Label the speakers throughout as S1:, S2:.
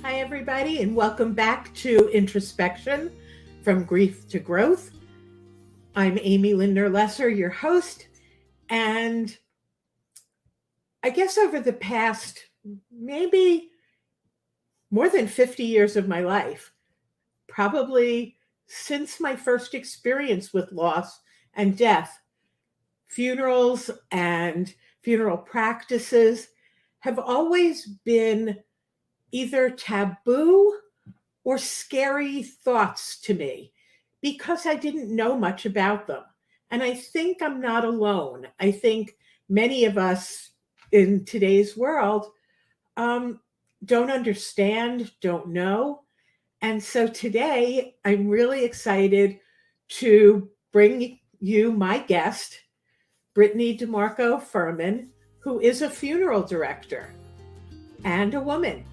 S1: Hi, everybody, and welcome back to Introspection from Grief to Growth. I'm Amy Lindner-Lesser, your host, and I guess over the past maybe more than 50 years of my life, probably since my first experience with loss and death, funerals and funeral practices have always been either taboo or scary thoughts to me because I didn't know much about them. And I think I'm not alone. I think many of us in today's world don't understand, don't know. And so today I'm really excited to bring you my guest, Brittany DeMarco-Furman, who is a funeral director and a woman.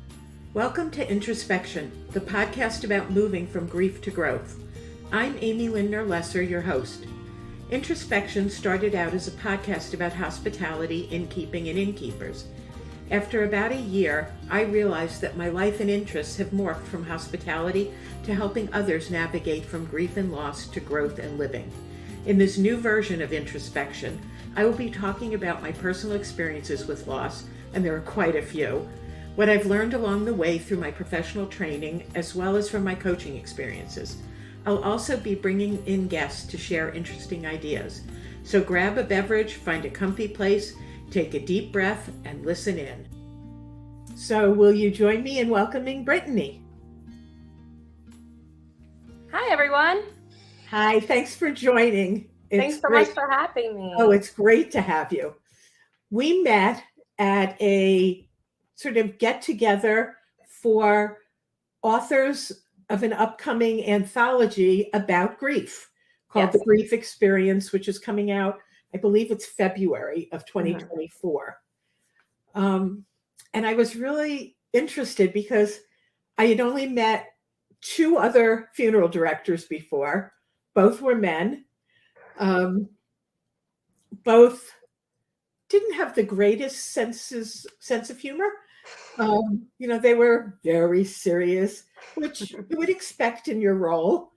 S1: Welcome to Introspection, the podcast about moving from grief to growth. I'm Amy Lindner-Lesser, your host. Introspection started out as a podcast about hospitality, innkeeping, and innkeepers. After about a year, I realized that my life and interests have morphed from hospitality to helping others navigate from grief and loss to growth and living. In this new version of Introspection, I will be talking about my personal experiences with loss, and there are quite a few, what I've learned along the way through my professional training, as well as from my coaching experiences. I'll also be bringing in guests to share interesting ideas. So grab a beverage, find a comfy place, take a deep breath, and listen in. So will you join me in welcoming Brittany?
S2: Hi, everyone.
S1: Hi, thanks for joining.
S2: Thanks so much for having me.
S1: Oh, it's great to have you. We met at a sort of get together for authors of an upcoming anthology about grief called The Grief Experience, which is coming out, I believe it's February of 2024. And I was really interested because I had only met two other funeral directors before. Both were men. Both didn't have the greatest sense of humor. They were very serious, which you would expect in your role.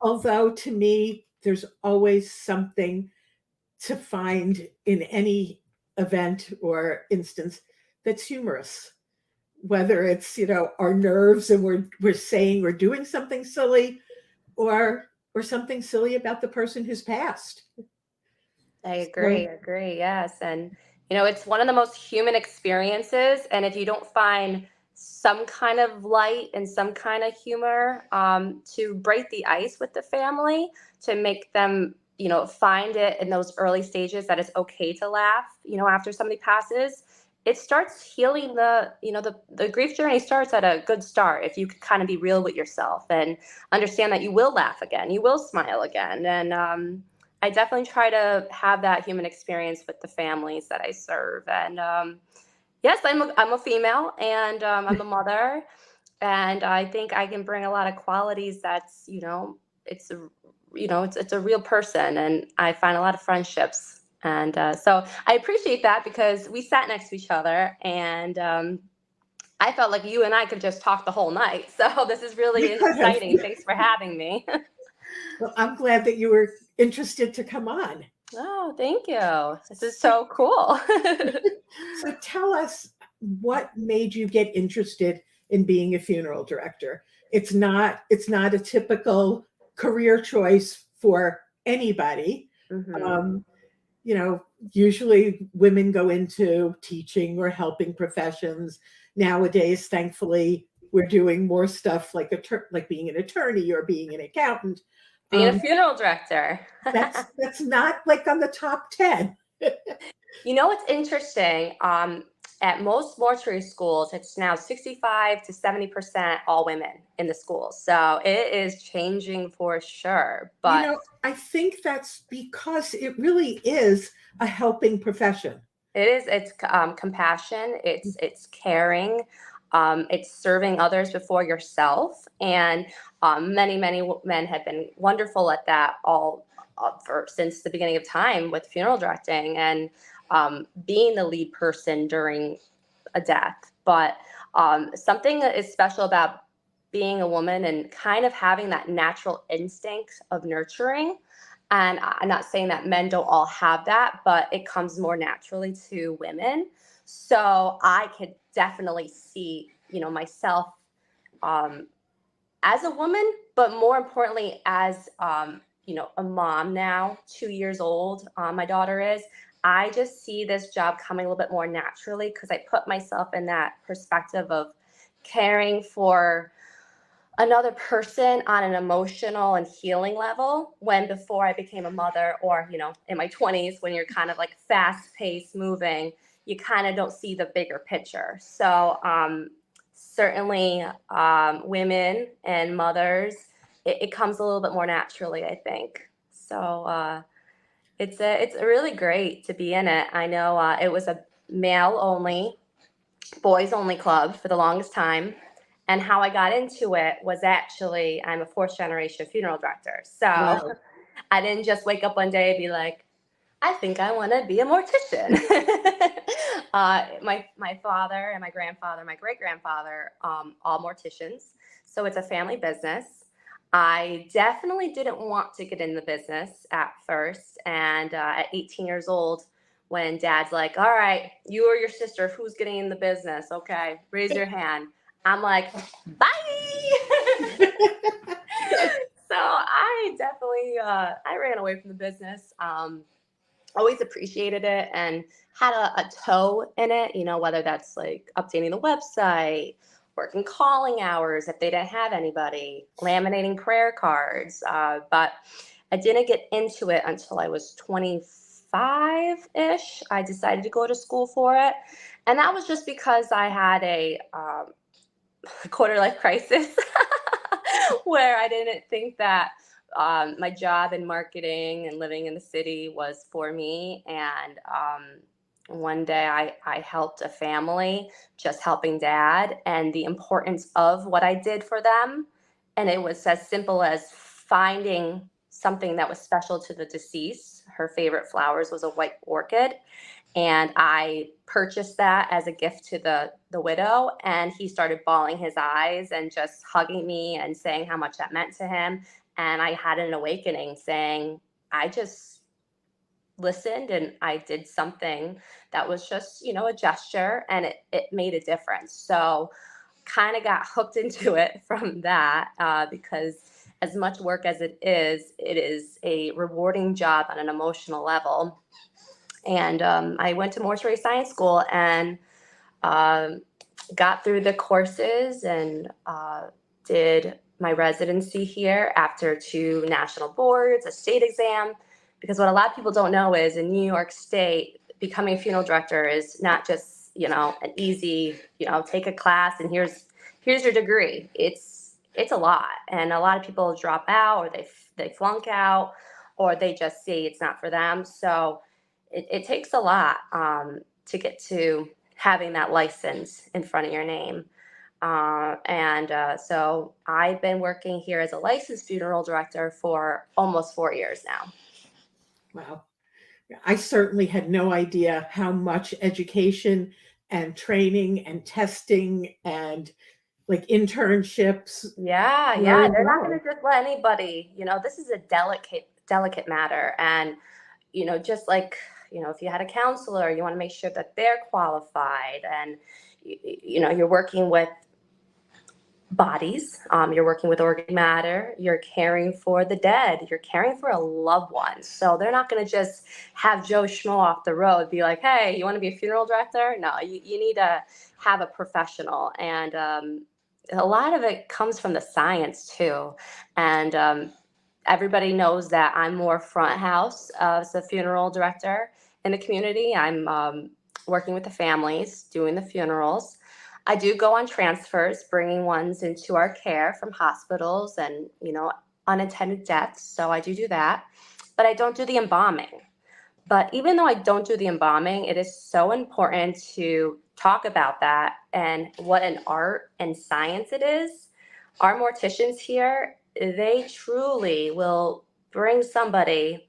S1: Although to me, there's always something to find in any event or instance that's humorous, whether it's, our nerves and we're saying we're doing something silly or something silly about the person who's passed.
S2: I agree. Yes. And, it's one of the most human experiences. And if you don't find some kind of light and some kind of humor to break the ice with the family, to make them, find it in those early stages that it's okay to laugh, after somebody passes, it starts healing the grief journey starts at a good start. If you can kind of be real with yourself and understand that you will laugh again, you will smile again. And, I definitely try to have that human experience with the families that I serve. And yes, I'm a female, and I'm a mother, and I think I can bring a lot of qualities that's, it's a real person, and I find a lot of friendships. And so I appreciate that because we sat next to each other, and I felt like you and I could just talk the whole night. So this is really exciting. Thanks for having me.
S1: Well, I'm glad that you were interested to come on.
S2: Oh, thank you. This is so cool.
S1: So tell us what made you get interested in being a funeral director. It's not a typical career choice for anybody. Usually women go into teaching or helping professions. Nowadays, thankfully, we're doing more stuff like being an attorney or being an accountant.
S2: Being a funeral director.
S1: that's not like on the top 10.
S2: It's interesting. At most mortuary schools, it's now 65 to 70% all women in the schools. So it is changing for sure. But
S1: I think that's because it really is a helping profession.
S2: It is. It's compassion. It's caring. It's serving others before yourself. And many men have been wonderful at that since the beginning of time with funeral directing and being the lead person during a death. But Something that is special about being a woman and kind of having that natural instinct of nurturing. And I'm not saying that men don't all have that, but it comes more naturally to women. So I could definitely see, myself um, as a woman, but more importantly, as a mom now, 2 years old. My daughter is. I just see this job coming a little bit more naturally because I put myself in that perspective of caring for another person on an emotional and healing level, when before I became a mother, or in my 20s, when you're kind of like fast paced moving, you kind of don't see the bigger picture. So certainly women and mothers, it comes a little bit more naturally, I think. So it's really great to be in it. I know it was a male only, boys only club for the longest time. And how I got into it was actually, I'm a fourth generation funeral director. So
S1: Wow.
S2: I didn't just wake up one day and be like, I think I want to be a mortician. My father and my grandfather, my great grandfather, all morticians. So it's a family business. I definitely didn't want to get in the business at first. And at 18 years old, when dad's like, all right, you or your sister, who's getting in the business? Okay, raise your hand. I'm like, bye. So I definitely, I ran away from the business. Always appreciated it and had a toe in it, whether that's like updating the website, working calling hours if they didn't have anybody, laminating prayer cards. But I didn't get into it until I was 25-ish. I decided to go to school for it. And that was just because I had a quarter life crisis where I didn't think that my job in marketing and living in the city was for me. And one day I helped a family, just helping dad, and the importance of what I did for them. And it was as simple as finding something that was special to the deceased. Her favorite flowers was a white orchid. And I purchased that as a gift to the widow. And he started bawling his eyes and just hugging me and saying how much that meant to him. And I had an awakening saying, I just listened and I did something that was just, a gesture, and it made a difference. So kind of got hooked into it from that because as much work as it is a rewarding job on an emotional level. And I went to mortuary science school and got through the courses and did my residency here after 2 national boards, a state exam. Because what a lot of people don't know is in New York State, becoming a funeral director is not just, an easy, take a class and here's your degree. It's a lot. And a lot of people drop out, or they flunk out, or they just see it's not for them. So it takes a lot to get to having that license in front of your name. So I've been working here as a licensed funeral director for almost 4 years now.
S1: Wow. I certainly had no idea how much education and training and testing and like internships
S2: Yeah,
S1: were
S2: they're not going
S1: involved.
S2: to just let anybody, this is a delicate matter. And, just like, if you had a counselor, you want to make sure that they're qualified, and, you're working with bodies, you're working with organ matter, you're caring for the dead, you're caring for a loved one. So they're not going to just have Joe Schmo off the road be like, hey, you want to be a funeral director? No, you need to have a professional. And a lot of it comes from the science too. And everybody knows that I'm more front house as a funeral director in the community. I'm working with the families, doing the funerals. I do go on transfers, bringing ones into our care from hospitals and, unintended deaths. So I do that, but I don't do the embalming. But even though I don't do the embalming, it is so important to talk about that and what an art and science it is. Our morticians here, they truly will bring somebody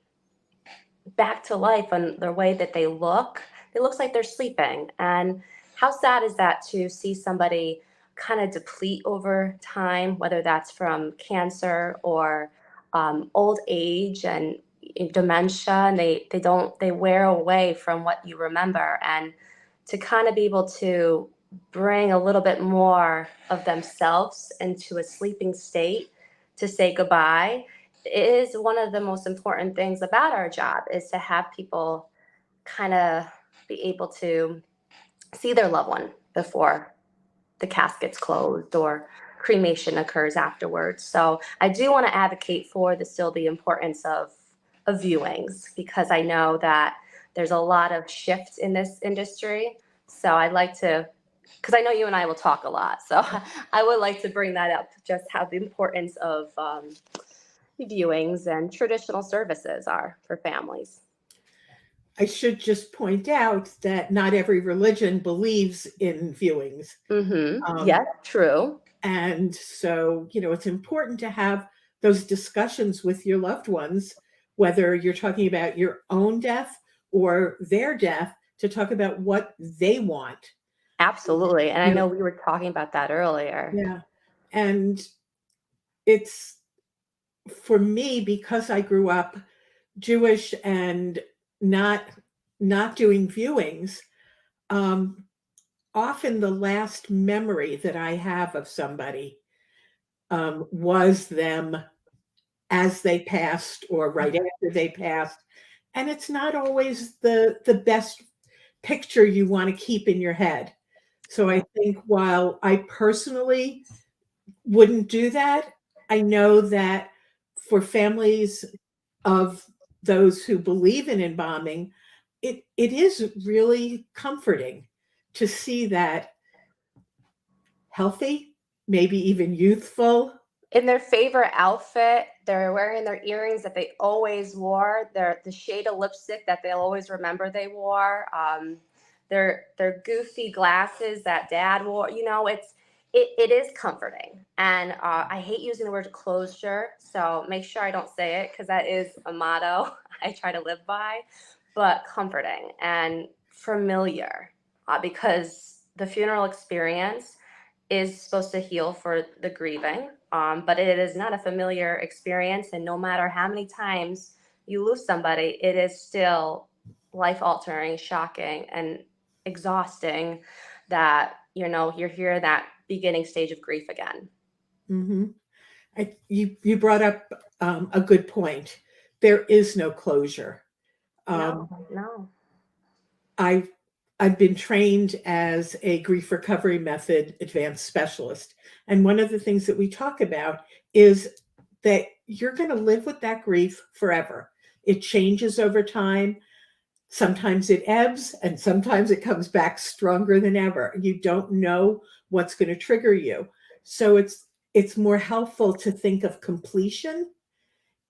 S2: back to life on the way that they look. It looks like they're sleeping. And how sad is that to see somebody kind of deplete over time, whether that's from cancer or old age and dementia, and they wear away from what you remember. And to kind of be able to bring a little bit more of themselves into a sleeping state to say goodbye is one of the most important things about our job, is to have people kind of be able to see their loved one before the casket's closed or cremation occurs afterwards. So I do want to advocate for the importance of viewings, because I know that there's a lot of shifts in this industry. So I'd like to, because I know you and I will talk a lot, so I would like to bring that up, just how the importance of viewings and traditional services are for families.
S1: I should just point out that not every religion believes in viewings.
S2: Yes, true.
S1: And so, it's important to have those discussions with your loved ones, whether you're talking about your own death or their death, to talk about what they want.
S2: Absolutely. And I know we were talking about that earlier.
S1: Yeah. And it's, for me, because I grew up Jewish and not doing viewings, often the last memory that I have of somebody was them as they passed or right after they passed. And it's not always the best picture you want to keep in your head. So I think while I personally wouldn't do that, I know that for families of those who believe in embalming, it is really comforting to see that healthy, maybe even youthful.
S2: In their favorite outfit, they're wearing their earrings that they always wore, the shade of lipstick that they'll always remember they wore, their goofy glasses that dad wore. It is comforting. And I hate using the word closure, so make sure I don't say it, because that is a motto I try to live by. But comforting and familiar, because the funeral experience is supposed to heal for the grieving, but it is not a familiar experience. And no matter how many times you lose somebody, it is still life-altering, shocking, and exhausting that you're here that beginning stage of grief again.
S1: Mm-hmm. You brought up a good point. There is no closure.
S2: No.
S1: I've been trained as a grief recovery method advanced specialist. And one of the things that we talk about is that you're going to live with that grief forever. It changes over time. Sometimes it ebbs and sometimes it comes back stronger than ever. You don't know what's going to trigger you. So it's more helpful to think of completion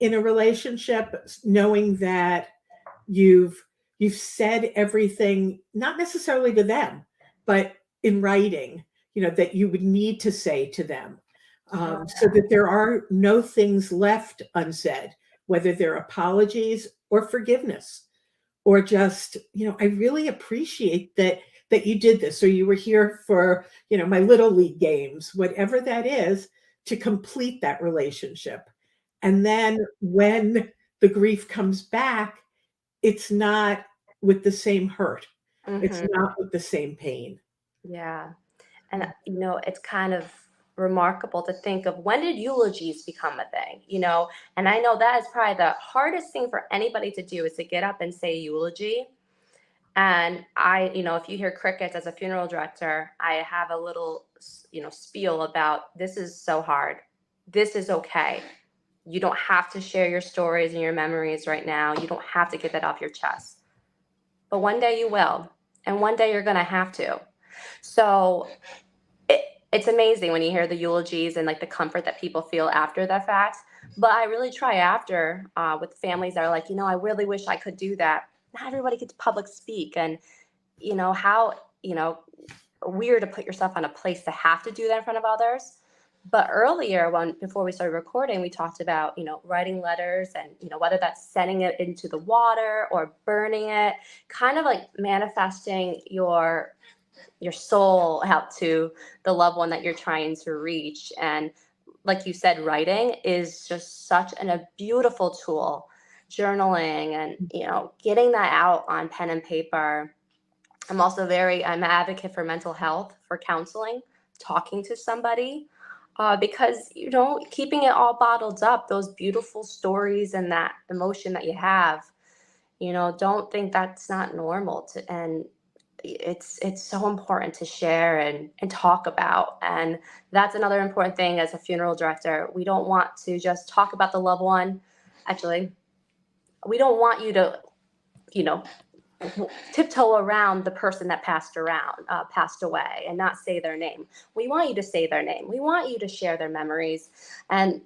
S1: in a relationship, knowing that you've said everything, not necessarily to them, but in writing, that you would need to say to them, so that there are no things left unsaid, whether they're apologies or forgiveness, or just, I really appreciate that you did this, or you were here for, my little league games, whatever that is, to complete that relationship. And then when the grief comes back, it's not with the same hurt. It's not with the same pain.
S2: Yeah. And, it's kind of remarkable to think of, when did eulogies become a thing, And I know that is probably the hardest thing for anybody to do, is to get up and say eulogy. And if you hear crickets as a funeral director, I have a little, spiel about, this is so hard. This is okay. You don't have to share your stories and your memories right now. You don't have to get that off your chest. But one day you will. And one day you're going to have to. So it's amazing when you hear the eulogies and like the comfort that people feel after the fact. But I really try after, with families that are like, I really wish I could do that. Not everybody gets public speak, and how weird to put yourself on a place to have to do that in front of others. But earlier, before we started recording, we talked about writing letters, and whether that's sending it into the water or burning it, kind of like manifesting your your soul out to the loved one that you're trying to reach. And like you said, writing is just such a beautiful tool. Journaling and, getting that out on pen and paper. I'm an advocate for mental health, for counseling, talking to somebody, because, keeping it all bottled up, those beautiful stories and that emotion that you have, don't think that's not normal and it's so important to share and talk about. And that's another important thing as a funeral director. We don't want to just talk about the loved one. Actually, we don't want you to, you know, tiptoe around the person that passed away and not say their name. We want you to say their name. We want you to share their memories and,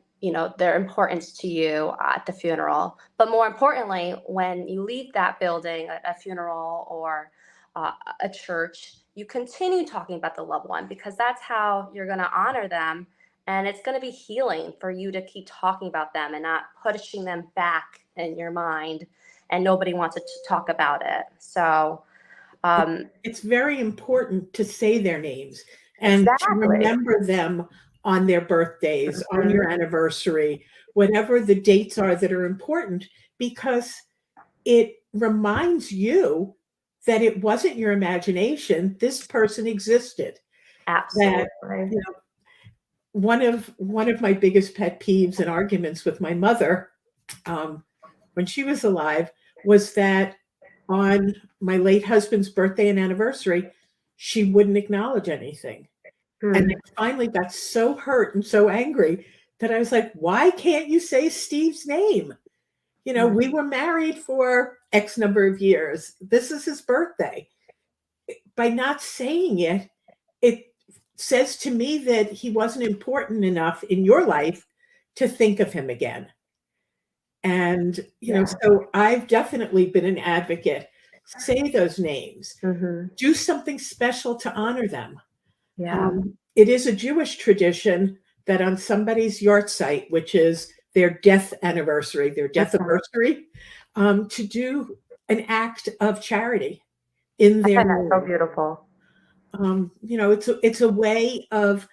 S2: their importance to you at the funeral. But more importantly, when you leave that building, a funeral or a church, you continue talking about the loved one, because that's how you're going to honor them. And it's going to be healing for you to keep talking about them and not pushing them back in your mind. And nobody wants to talk about it. So
S1: it's very important to say their names and to remember them on their birthdays, on your anniversary, whatever the dates are that are important, because it reminds you that it wasn't your imagination. This person existed.
S2: Absolutely.
S1: That, one of my biggest pet peeves and arguments with my mother, when she was alive, was that on my late husband's birthday and anniversary, she wouldn't acknowledge anything. And I finally got so hurt and so angry that I was like, why can't you say Steve's name? We were married for X number of years. This is his birthday. By not saying it, it says to me that he wasn't important enough in your life to think of him again. And, so I've definitely been an advocate. Say those names. Do something special to honor them.
S2: Yeah.
S1: It is a Jewish tradition that on somebody's yahrzeit, which is their death anniversary, their death anniversary, to do an act of charity in their name.
S2: That's so beautiful.
S1: It's a way of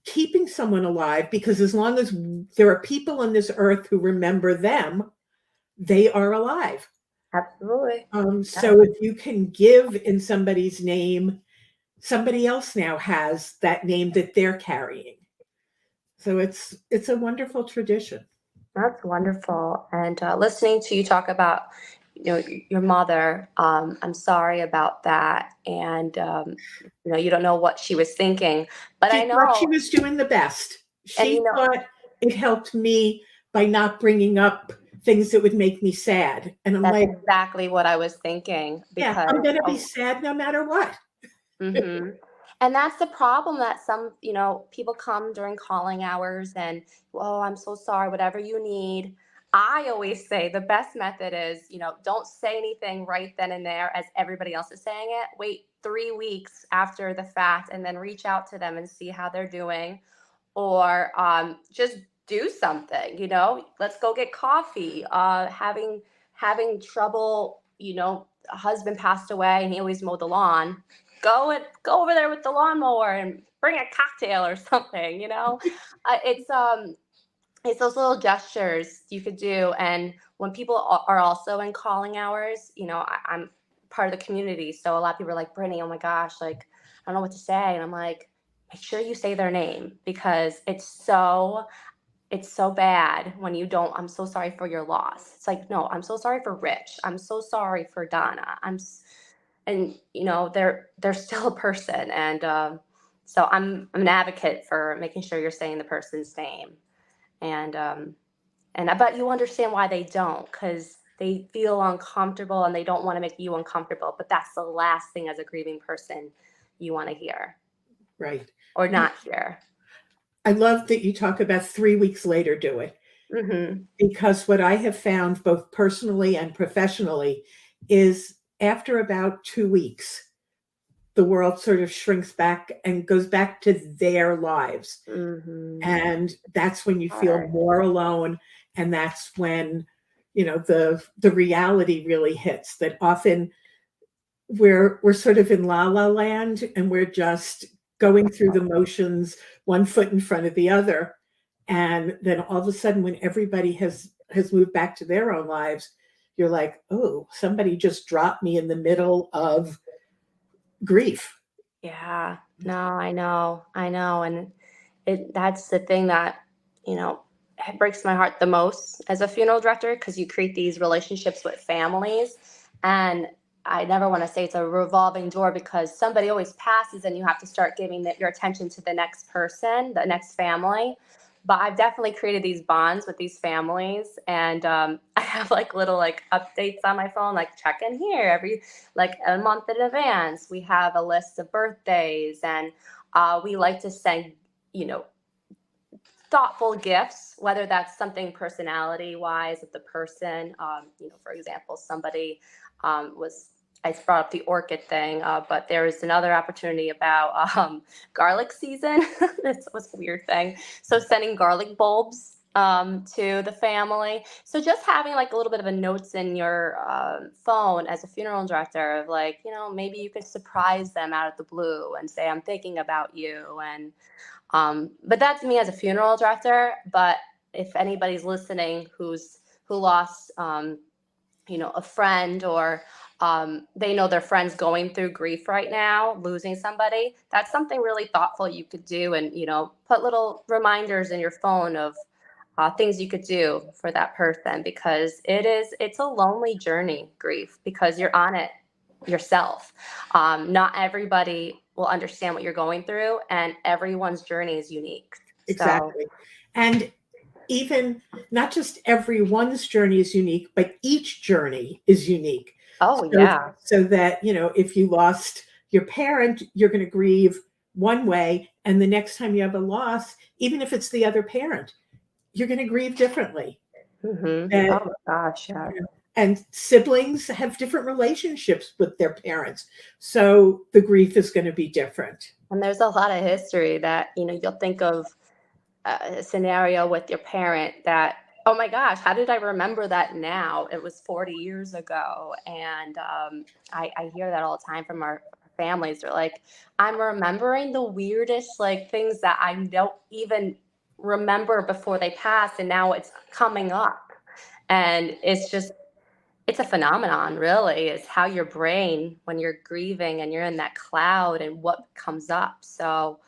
S1: keeping someone alive, because as long as there are people on this earth who remember them, they are alive.
S2: Absolutely.
S1: So if you can give in somebody's name, somebody else now has that name that they're carrying. So it's a wonderful tradition. That's
S2: wonderful. And listening to you talk about, your mother, I'm sorry about that. And, you don't know what she was thinking, but I know
S1: thought she was doing the best. She thought it helped me by not bringing up things that would make me sad. And I'm like,
S2: exactly what I was thinking. Because
S1: I'm going to be sad no matter what.
S2: And that's the problem, that some, people come during calling hours and, oh, I'm so sorry, whatever you need. I always say the best method is, don't say anything right then and there as everybody else is saying it. Wait 3 weeks after the fact and then reach out to them and see how they're doing. Or just do something, let's go get coffee. Having trouble, a husband passed away and he always mowed the lawn. Go over there with the lawnmower and bring a cocktail or something, it's those little gestures you could do. And when people are also in calling hours, I'm part of the community. So a lot of people are like, Brittany, oh my gosh, like, I don't know what to say. And I'm like, make sure you say their name, because it's so bad when you don't. I'm so sorry for your loss. It's like, no, I'm so sorry for Rich. I'm so sorry for Donna. They're still a person. And so I'm an advocate for making sure you're saying the person's name. And I bet you understand why they don't, because they feel uncomfortable and they don't want to make you uncomfortable. But that's the last thing as a grieving person you want to hear.
S1: Right.
S2: Or not hear.
S1: I love that you talk about 3 weeks later do it. Because what I have found both personally and professionally is after about 2 weeks, the world sort of shrinks back and goes back to their lives. And that's when you feel more alone. And that's when, the reality really hits, that often we're sort of in la la land, and we're just going through the motions, one foot in front of the other. And then all of a sudden, when everybody has moved back to their own lives, you're like, oh, somebody just dropped me in the middle of grief.
S2: Yeah, no, I know. And that's the thing that, you know, it breaks my heart the most as a funeral director, because you create these relationships with families. And I never want to say it's a revolving door, because somebody always passes and you have to start giving your attention to the next person, the next family. But I've definitely created these bonds with these families, and I have like little like updates on my phone, like check in here every like a month in advance. We have a list of birthdays, and we like to send, you know, thoughtful gifts, whether that's something personality wise of the person. You know, for example, somebody I brought up the orchid thing, but there was another opportunity about garlic season. This was a weird thing. So sending garlic bulbs to the family. So just having like a little bit of a notes in your phone as a funeral director of like, you know, maybe you could surprise them out of the blue and say, I'm thinking about you. And but that's me as a funeral director. But if anybody's listening who lost, you know, a friend, or they know their friend's going through grief right now, losing somebody, that's something really thoughtful you could do. And, you know, put little reminders in your phone of things you could do for that person, because it's a lonely journey, grief, because you're on it yourself. Not everybody will understand what you're going through, and everyone's journey is unique.
S1: Exactly. And even not just everyone's journey is unique, but each journey is unique.
S2: Oh, yeah.
S1: So that, you know, if you lost your parent, you're going to grieve one way. And the next time you have a loss, even if it's the other parent, you're going to grieve differently.
S2: Mm-hmm.
S1: And,
S2: oh, gosh. Yeah.
S1: And siblings have different relationships with their parents. So the grief is going to be different.
S2: And there's a lot of history that, you know, you'll think of a scenario with your parent that, oh my gosh, how did I remember that now? It was 40 years ago. And I hear that all the time from our families. They're like, I'm remembering the weirdest like things that I don't even remember before they pass, and now it's coming up. And it's a phenomenon, really, is how your brain, when you're grieving and you're in that cloud, and what comes up. So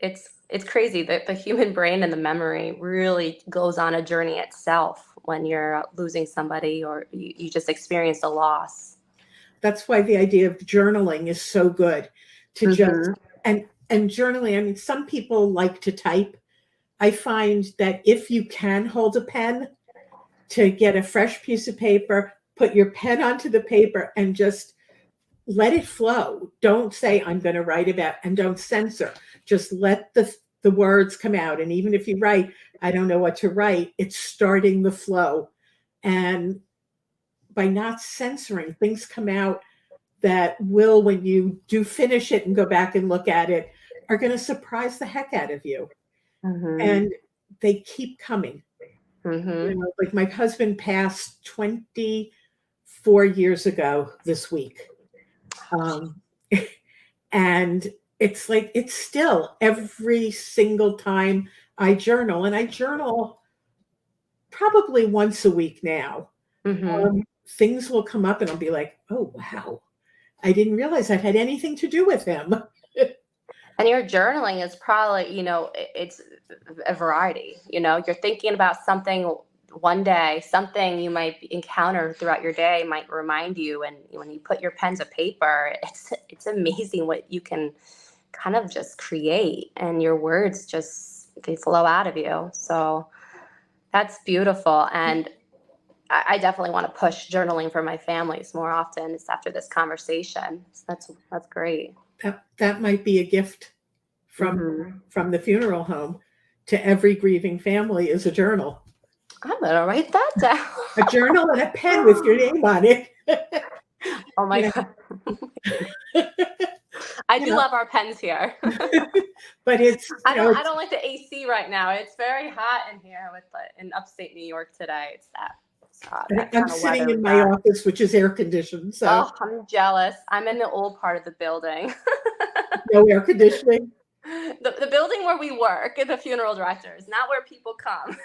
S2: it's crazy that the human brain and the memory really goes on a journey itself when you're losing somebody, or you just experienced a loss.
S1: That's why the idea of journaling is so good, to just and journaling. I mean, some people like to type. I find that if you can hold a pen, to get a fresh piece of paper, put your pen onto the paper, and just let it flow. Don't say, I'm going to write about, and don't censor. Just let the words come out. And even if you write, I don't know what to write, it's starting the flow. And by not censoring, things come out that will, when you do finish it and go back and look at it, are going to surprise the heck out of you. And they keep coming. You know, like my husband passed 24 years ago this week. And it's like, it's still every single time I journal, and I journal probably once a week now. Things will come up and I'll be like, oh, wow, I didn't realize that had anything to do with him.
S2: And your journaling is probably, you know, it's a variety. You know, you're thinking about something one day, something you might encounter throughout your day might remind you. And when you put your pen to paper, it's amazing what you can kind of just create, and your words just, they flow out of you. So that's beautiful. And I definitely want to push journaling for my families more often. It's after this conversation. So that's great.
S1: That might be a gift from the funeral home to every grieving family, is a journal.
S2: I'm gonna write that down.
S1: A journal and a pen with your name on it.
S2: Oh my God. I do love our pens here.
S1: But it's,
S2: I don't like the AC right now. It's very hot in here in upstate New York today. It's that. So that
S1: I'm
S2: kind of
S1: sitting
S2: weather we
S1: in my
S2: got.
S1: office, which is air conditioned, so
S2: Oh, I'm jealous. I'm in the old part of the building.
S1: no air conditioning.
S2: The building where we work, the funeral directors, not where people come.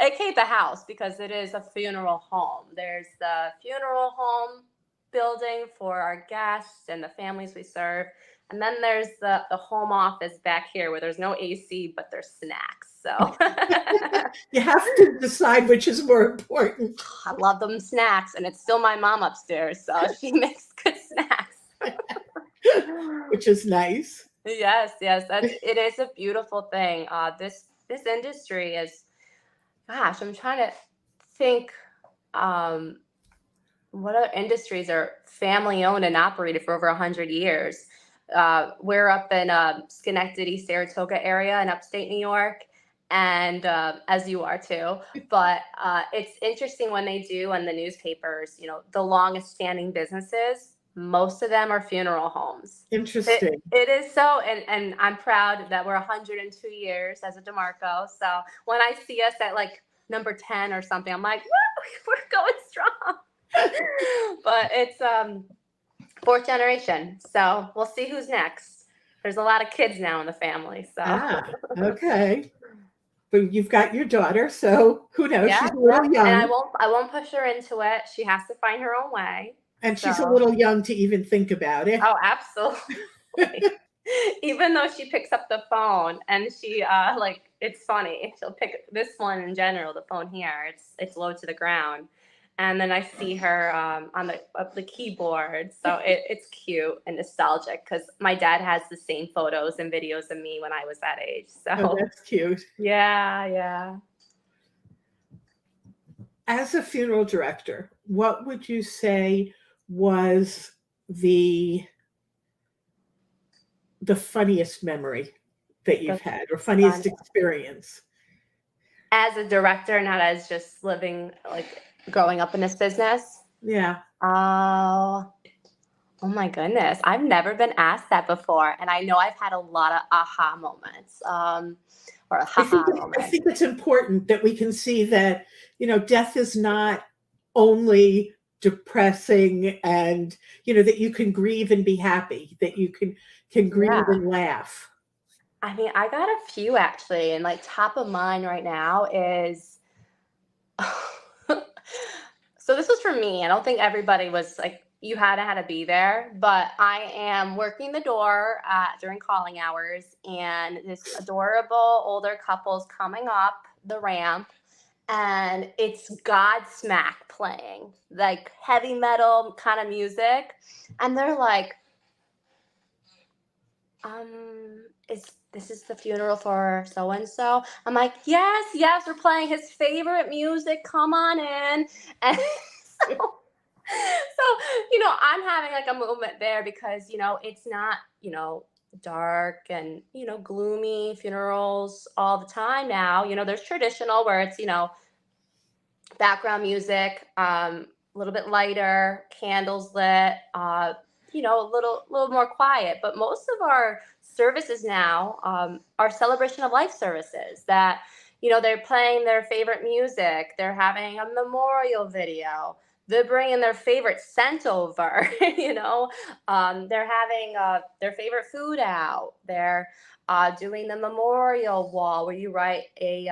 S2: AKA the house, because it is a funeral home. There's the funeral home building for our guests and the families we serve. And then there's the home office back here where there's no AC, but there's snacks. So
S1: You have to decide which is more important.
S2: I love them snacks. And it's still my mom upstairs. So she makes good snacks.
S1: Which is nice.
S2: Yes, it is a beautiful thing. This industry is, gosh, I'm trying to think, um, what other industries are family owned and operated for over 100 years. We're up in Schenectady, Saratoga area in upstate New York, and as you are too. But it's interesting when they do in the newspapers. The longest standing businesses. Most of them are funeral homes.
S1: Interesting.
S2: It is so, and I'm proud that we're 102 years as a DeMarco. So when I see us at like number 10 or something, I'm like, woo, we're going strong. But it's fourth generation, so we'll see who's next. There's a lot of kids now in the family, so
S1: Okay. But you've got your daughter, so who knows?
S2: yeah,
S1: She's a little young.
S2: and I won't push her into it. She has to find her own way.
S1: And she's a little young to even think about it.
S2: Oh, absolutely. Even though she picks up the phone and she it's funny. She'll pick this one in general, the phone here. It's low to the ground. And then I see her on the keyboard. So it's cute and nostalgic because my dad has the same photos and videos of me when I was that age. So
S1: Oh, that's cute.
S2: yeah.
S1: As a funeral director, what would you say was the funniest memory that you've had or funniest experience?
S2: As a director, not as just living, like growing up in this business?
S1: Yeah.
S2: Oh my goodness. I've never been asked that before. And I know I've had a lot of aha moments. Or haha moments.
S1: I think it's important that we can see that, death is not only depressing and, that you can grieve and be happy, that you can grieve and laugh.
S2: I mean, I got a few actually, and like top of mind right now is so this was for me. I don't think everybody was like, you had to be there, but I am working the door during calling hours, and this adorable older couple's coming up the ramp, and it's Godsmack playing, like heavy metal kind of music, and they're like, this is the funeral for so and so. I'm like, yes, we're playing his favorite music. Come on in. And so I'm having like a moment there because it's not dark and gloomy funerals all the time now. There's traditional where it's background music, a little bit lighter, candles lit, a little more quiet. But most of our services now are celebration of life services that, they're playing their favorite music. They're having a memorial video. They're bringing their favorite scent over, they're having their favorite food out. They're doing the memorial wall where you write a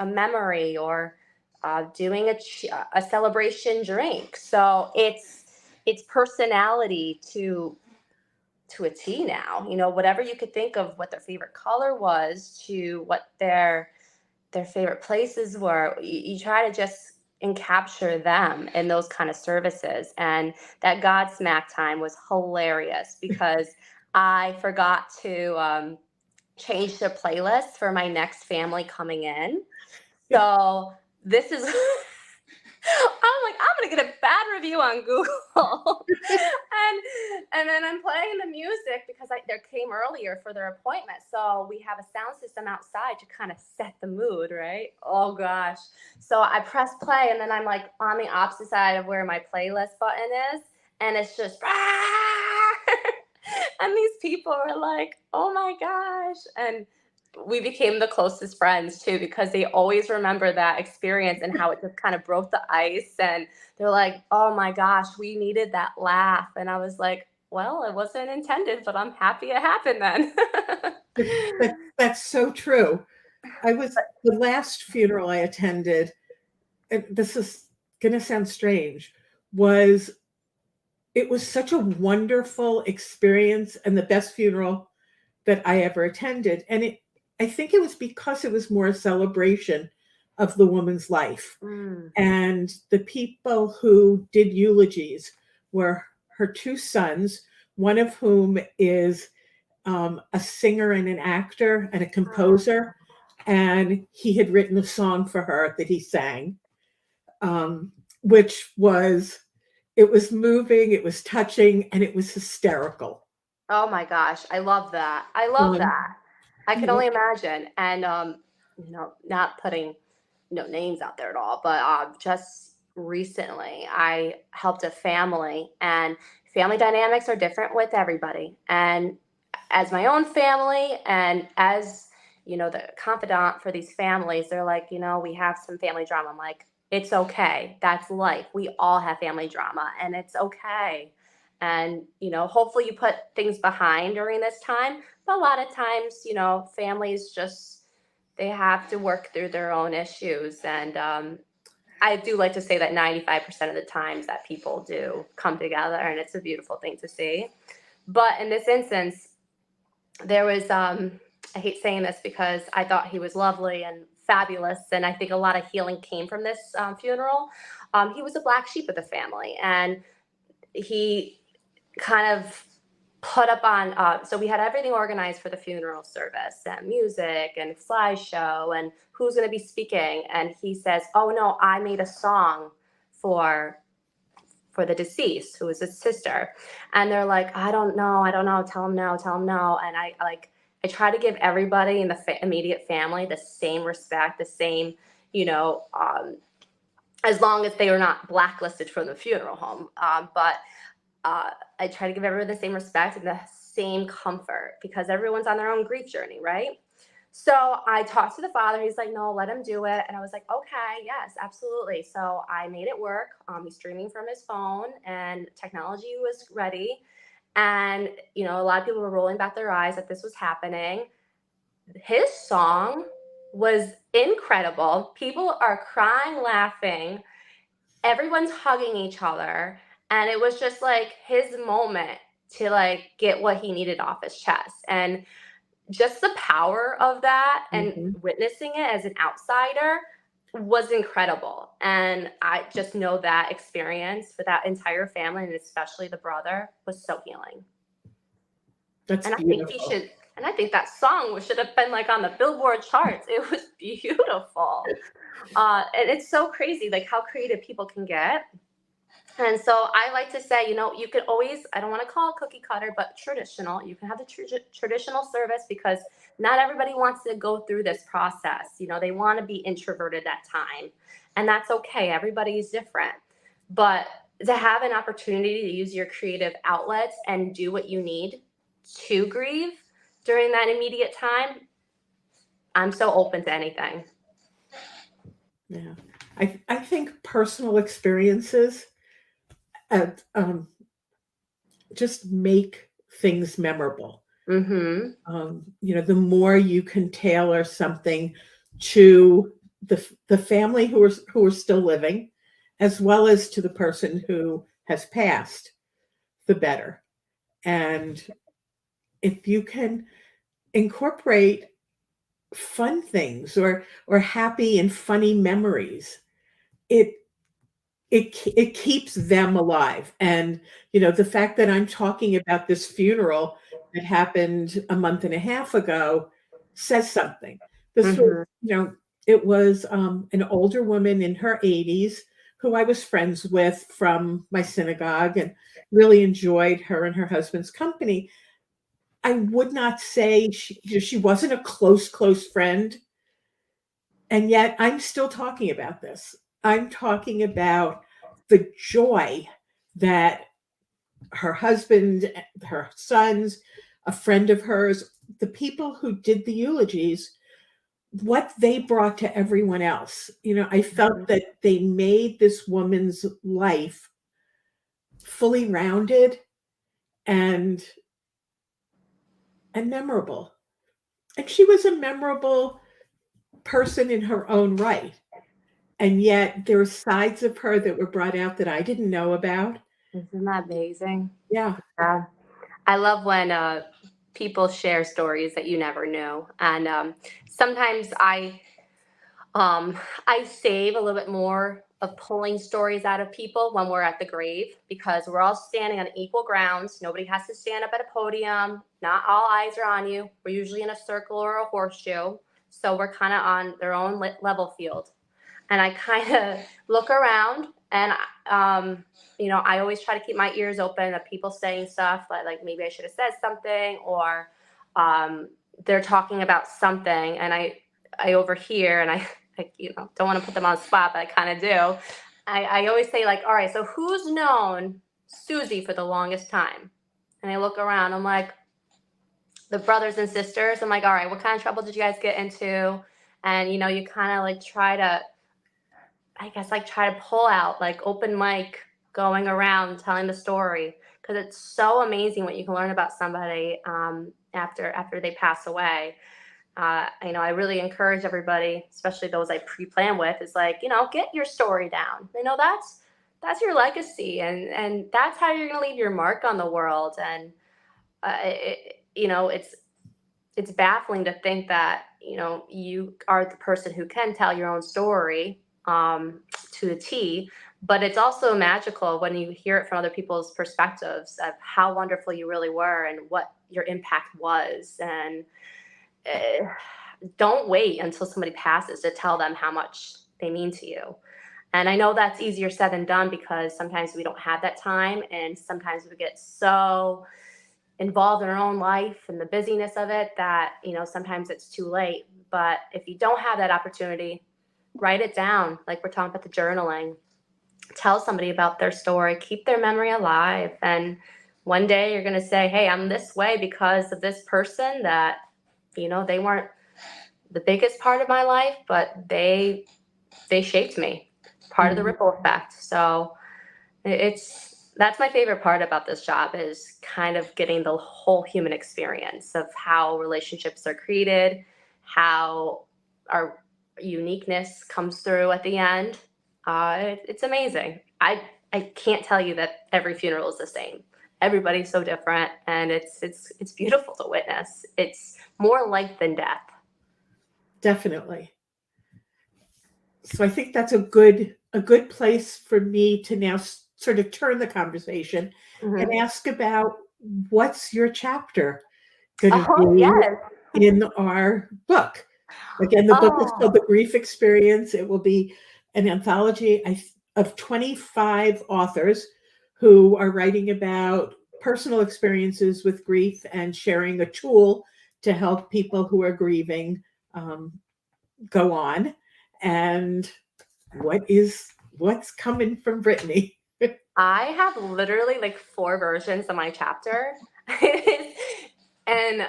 S2: memory, or doing a celebration drink. So it's personality to a T now. Whatever you could think of, what their favorite color was, to what their favorite places were. You try to just encapture them in those kind of services. And that Godsmack time was hilarious because I forgot to change the playlist for my next family coming in. So this is I'm like, I'm gonna get a bad review on Google. and then I'm playing the music because they came earlier for their appointment. So we have a sound system outside to kind of set the mood, right? Oh gosh. So I press play, and then I'm like on the opposite side of where my playlist button is, and it's just and these people are like, oh my gosh. And we became the closest friends too, because they always remember that experience and how it just kind of broke the ice. And they're like, oh my gosh, we needed that laugh. And I was like, well, it wasn't intended, but I'm happy it happened then.
S1: That's so true. The last funeral I attended, and this is going to sound strange, it was such a wonderful experience and the best funeral that I ever attended. And I think it was because it was more a celebration of the woman's life.
S2: Mm.
S1: And the people who did eulogies were her two sons, one of whom is a singer and an actor and a composer. And he had written a song for her that he sang, which was, it was moving, it was touching, and it was hysterical.
S2: Oh my gosh, I love that. I love that. I can only imagine. And not putting names out there at all, but just recently I helped a family, and family dynamics are different with everybody. And as my own family, and as the confidant for these families, they're like, we have some family drama. I'm like, it's okay. That's life. We all have family drama, and it's okay. And hopefully you put things behind during this time. But a lot of times, families just, they have to work through their own issues. And I do like to say that 95% of the times that people do come together, and it's a beautiful thing to see. But in this instance, there was, I hate saying this because I thought he was lovely and fabulous, and I think a lot of healing came from this funeral. He was a black sheep of the family, and he kind of put up on, so we had everything organized for the funeral service, and music and slideshow and who's going to be speaking. And he says, oh no, I made a song for the deceased, who was his sister. And they're like, I don't know, tell him no. And I try to give everybody in the immediate family the same respect, the same, as long as they are not blacklisted from the funeral home. But I try to give everyone the same respect and the same comfort, because everyone's on their own grief journey, right? So I talked to the father. He's like, no, let him do it. And I was like, okay, yes, absolutely. So I made it work. He's streaming from his phone, and technology was ready. And, a lot of people were rolling back their eyes that this was happening. His song was incredible. People are crying, laughing. Everyone's hugging each other. And it was just like his moment to get what he needed off his chest. And just the power of that and witnessing it as an outsider was incredible. And I just know that experience for that entire family, and especially the brother, was so healing.
S1: That's beautiful.
S2: I think that song should have been on the Billboard charts. It was beautiful. And it's so crazy, how creative people can get. And so I like to say, you can always, I don't want to call it cookie cutter, but traditional. You can have the traditional service, because not everybody wants to go through this process. They want to be introverted that time, and that's okay. Everybody's different. But to have an opportunity to use your creative outlets and do what you need to grieve during that immediate time, I'm so open to anything.
S1: Yeah. I think personal experiences just make things memorable. The more you can tailor something to the family who are still living, as well as to the person who has passed, the better. And if you can incorporate fun things or happy and funny memories, it keeps them alive. And the fact that I'm talking about this funeral that happened a month and a half ago says something. This was, it was an older woman in her 80s who I was friends with from my synagogue, and really enjoyed her and her husband's company. I would not say she wasn't a close friend, and yet I'm still talking about this. I'm talking about the joy that her husband, her sons, a friend of hers, the people who did the eulogies, what they brought to everyone else. I felt that they made this woman's life fully rounded and memorable. And she was a memorable person in her own right. And yet there were sides of her that were brought out that I didn't know about.
S2: Isn't that amazing?
S1: Yeah.
S2: I love when people share stories that you never knew. And sometimes I save a little bit more of pulling stories out of people when we're at the grave, because we're all standing on equal grounds. Nobody has to stand up at a podium. Not all eyes are on you. We're usually in a circle or a horseshoe. So we're kind of on their own level field. And I kind of look around and, I always try to keep my ears open of people saying stuff like maybe I should have said something, or they're talking about something and I overhear, and I don't want to put them on the spot, but I kind of do. I always say like, all right, so who's known Susie for the longest time? And I look around, I'm like, the brothers and sisters. I'm like, all right, what kind of trouble did you guys get into? And, you kind of like try to pull out like open mic, going around telling the story, because it's so amazing what you can learn about somebody after they pass away. I really encourage everybody, especially those I pre-plan with, is like, get your story down. That's your legacy, and that's how you're going to leave your mark on the world. And it's baffling to think that you are the person who can tell your own story to the T, but it's also magical when you hear it from other people's perspectives of how wonderful you really were and what your impact was. And don't wait until somebody passes to tell them how much they mean to you. And I know that's easier said than done, because sometimes we don't have that time, and sometimes we get so involved in our own life and the busyness of it that sometimes it's too late. But if you don't have that opportunity, write it down, like we're talking about the journaling. Tell somebody about their story, keep their memory alive, and one day you're going to say, hey, I'm this way because of this person that they weren't the biggest part of my life, but they shaped me, part of the ripple effect. So that's my favorite part about this job, is kind of getting the whole human experience of how relationships are created, how our uniqueness comes through at the end. It's amazing. I can't tell you that every funeral is the same. Everybody's so different, and it's beautiful to witness. It's more life than death.
S1: Definitely. So I think that's a good place for me to now sort of turn the conversation and ask about what's your chapter going to be in our book. Again, the book is called The Grief Experience. It will be an anthology of 25 authors who are writing about personal experiences with grief and sharing a tool to help people who are grieving go on. And what's coming from Brittany?
S2: I have literally like 4 versions of my chapter. And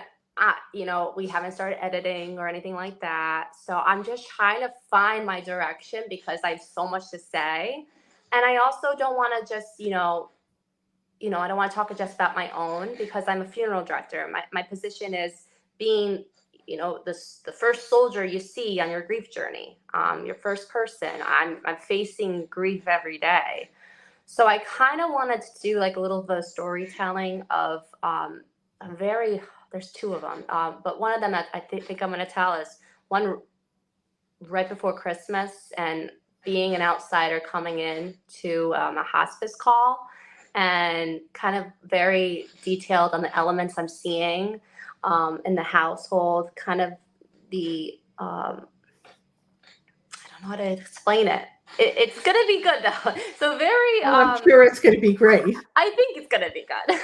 S2: we haven't started editing or anything like that. So I'm just trying to find my direction, because I have so much to say. And I also don't want to just, I don't want to talk just about my own, because I'm a funeral director. My position is being, the first soldier you see on your grief journey, your first person. I'm facing grief every day. So I kind of wanted to do like a little bit of storytelling of there's 2 of them, but one of them I think I'm going to tell is one right before Christmas, and being an outsider coming in to a hospice call, and kind of very detailed on the elements I'm seeing in the household, kind of the I don't know how to explain it. It's going to be good though. So very.
S1: I'm sure it's going to be great.
S2: I think it's going to be good.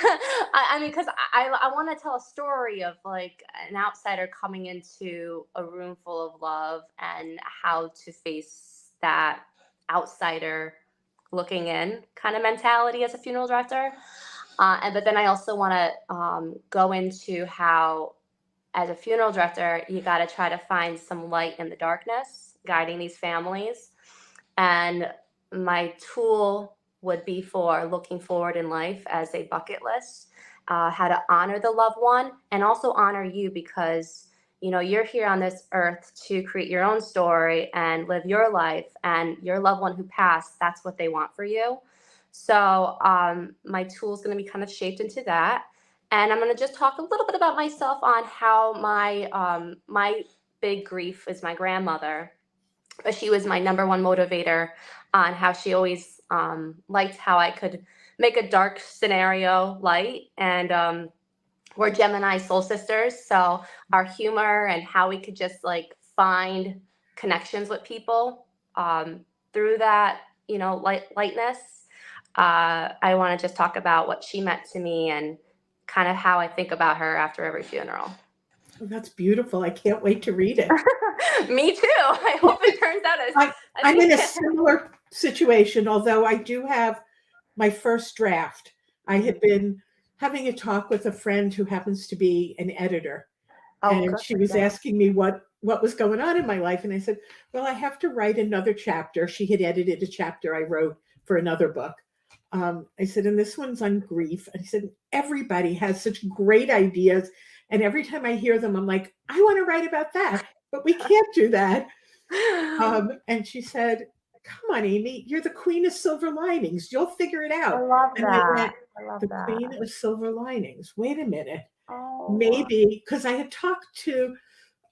S2: I mean, because I want to tell a story of like an outsider coming into a room full of love, and how to face that outsider looking in kind of mentality as a funeral director. But then I also want to go into how, as a funeral director, you got to try to find some light in the darkness, guiding these families. And my tool would be for looking forward in life as a bucket list, how to honor the loved one and also honor you, because you're here on this earth to create your own story and live your life, and your loved one who passed, that's what they want for you. So my tool is going to be kind of shaped into that. And I'm going to just talk a little bit about myself on how my big grief is my grandmother. She was my number one motivator on how she always liked how I could make a dark scenario light. And we're Gemini soul sisters. So our humor and how we could just like find connections with people through that, lightness. I want to just talk about what she meant to me and kind of how I think about her after every funeral.
S1: Oh, that's beautiful. I can't wait to read it.
S2: Me too. I hope it turns out as
S1: I'm in a similar situation, although I do have my first draft. I had been having a talk with a friend who happens to be an editor, and she was asking me what was going on in my life. And I said, well, I have to write another chapter. She had edited a chapter I wrote for another book. I said, and this one's on grief. I said, everybody has such great ideas. And every time I hear them, I'm like, I want to write about that, but we can't do that. And she said, come on, Amy, you're the queen of silver linings. You'll figure it out.
S2: I love
S1: And
S2: that.
S1: Queen of silver linings. Wait a minute.
S2: Oh.
S1: Maybe, because I had talked to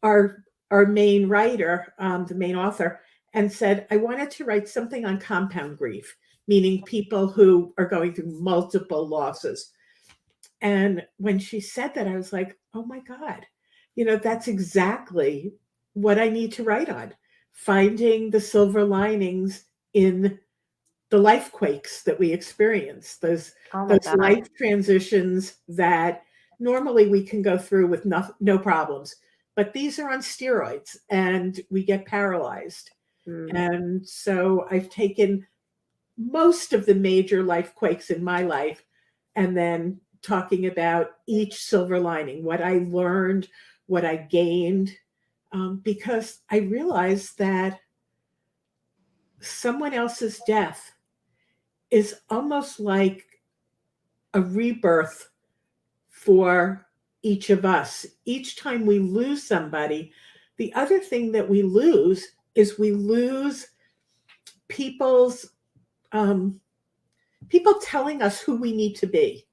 S1: our main writer, the main author, and said, I wanted to write something on compound grief, meaning people who are going through multiple losses. And when she said that, I was like, oh my God, that's exactly what I need to write on. Finding the silver linings in the life quakes that we experience, those life transitions that normally we can go through with no problems. But these are on steroids and we get paralyzed. And so I've taken most of the major life quakes in my life and then talking about each silver lining, what I learned, what I gained, because I realized that someone else's death is almost like a rebirth for each of us. Each time we lose somebody, the other thing that we lose is we lose people telling us who we need to be.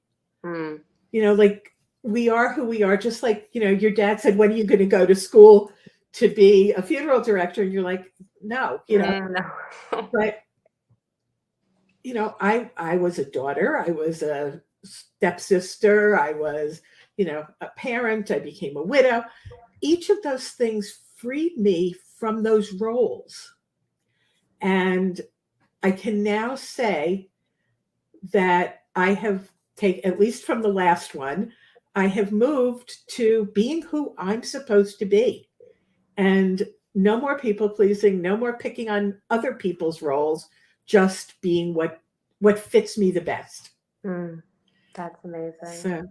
S1: Like we are who we are, just like, your dad said, when are you going to go to school to be a funeral director? And you're like, no,
S2: no.
S1: But, I was a daughter, I was a stepsister, I was, a parent, I became a widow. Each of those things freed me from those roles. And I can now say that I have taken, at least from the last one, I have moved to being who I'm supposed to be. And no more people pleasing, no more picking on other people's roles, just being what fits me the best.
S2: That's amazing.
S1: So,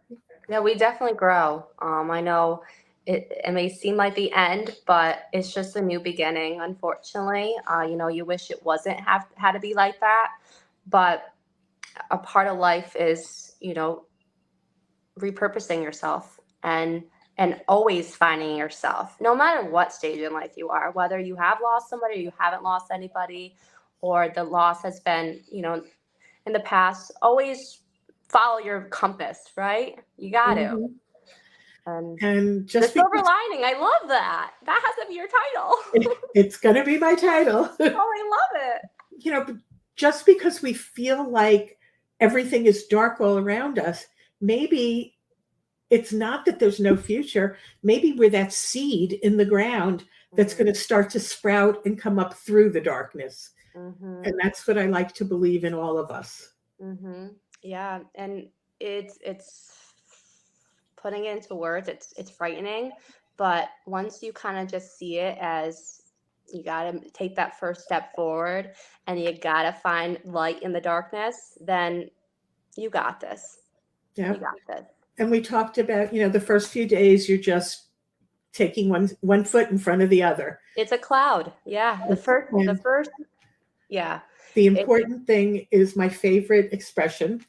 S2: yeah, we definitely grow. I know it may seem like the end, but it's just a new beginning, unfortunately. You wish it wasn't had to be like that, but a part of life is, repurposing yourself and always finding yourself, no matter what stage in life you are, whether you have lost somebody or you haven't lost anybody, or the loss has been, in the past. Always follow your compass, right? You got to.
S1: And just
S2: the silver lining, I love that. That has to be your title.
S1: It's going to be my title.
S2: Oh, I love
S1: it. Just because we feel like everything is dark all around us, maybe it's not that there's no future. Maybe we're that seed in the ground that's going to start to sprout and come up through the darkness. And that's what I like to believe in all of us.
S2: Yeah. And it's putting it into words. It's frightening, but once you kind of just see it as, you got to take that first step forward and you got to find light in the darkness, then you got this.
S1: Yeah.
S2: You got this.
S1: And we talked about, the first few days, you're just taking one foot in front of the other.
S2: It's a cloud. Yeah. The first, yeah.
S1: The important thing is my favorite expression,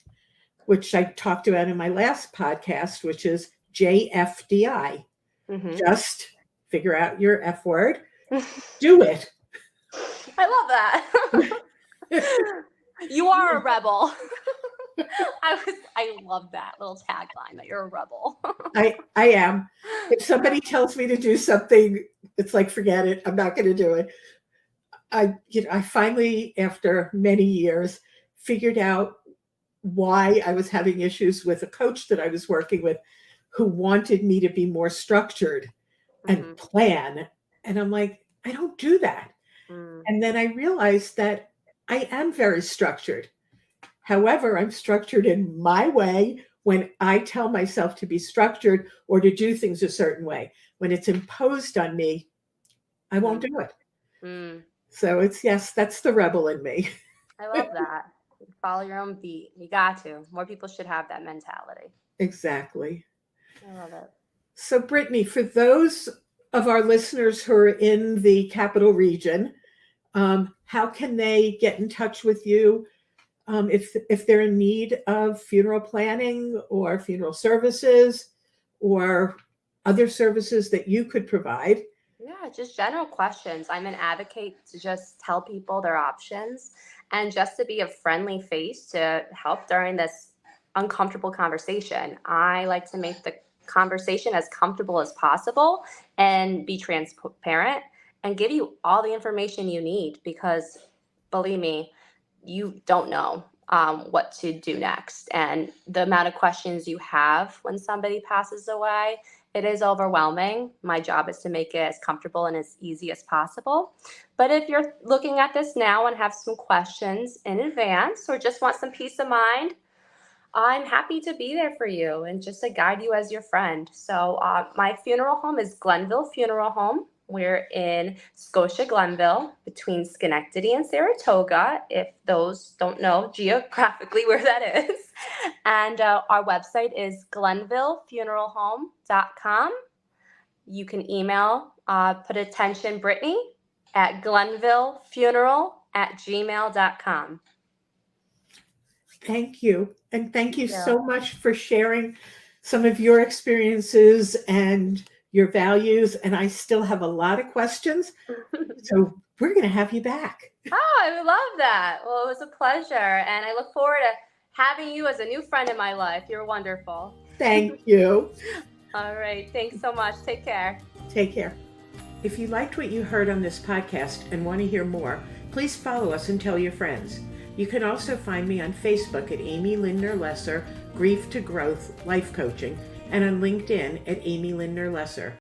S1: which I talked about in my last podcast, which is JFDI.
S2: Mm-hmm.
S1: Just figure out your F word. Do it.
S2: I love that. You are a rebel. I love that little tagline that you're a rebel.
S1: I am. If somebody tells me to do something, it's like, forget it. I'm not going to do it. I finally, after many years, figured out why I was having issues with a coach that I was working with who wanted me to be more structured and plan. And I'm like, I don't do that. And then I realized that I am very structured. However, I'm structured in my way when I tell myself to be structured or to do things a certain way. When it's imposed on me, I won't do it. So yes, that's the rebel in me.
S2: I love that. Follow your own beat. You got to. More people should have that mentality.
S1: Exactly.
S2: I love it.
S1: So Brittany, for those of our listeners who are in the capital region, how can they get in touch with you if they're in need of funeral planning or funeral services or other services that you could provide?
S2: Yeah, just general questions. I'm an advocate to just tell people their options and just to be a friendly face to help during this uncomfortable conversation. I like to make the conversation as comfortable as possible and be transparent and give you all the information you need, because believe me, you don't know what to do next. And the amount of questions you have when somebody passes away, it is overwhelming. My job is to make it as comfortable and as easy as possible. But if you're looking at this now and have some questions in advance or just want some peace of mind, I'm happy to be there for you and just to guide you as your friend. So my funeral home is Glenville Funeral Home. We're in Scotia Glenville, between Schenectady and Saratoga, if those don't know geographically where that is. And our website is glenvillefuneralhome.com. You can email, put attention Brittany at glenvillefuneral@gmail.com.
S1: Thank you. And thank you so much for sharing some of your experiences and your values. And I still have a lot of questions. So we're going to have you back.
S2: Oh, I would love that. Well, it was a pleasure. And I look forward to having you as a new friend in my life. You're wonderful.
S1: Thank you.
S2: All right. Thanks so much. Take care.
S1: Take care. If you liked what you heard on this podcast and want to hear more, please follow us and tell your friends. You can also find me on Facebook at Amy Lindner Lesser, Grief to Growth Life Coaching, and on LinkedIn at Amy Lindner Lesser.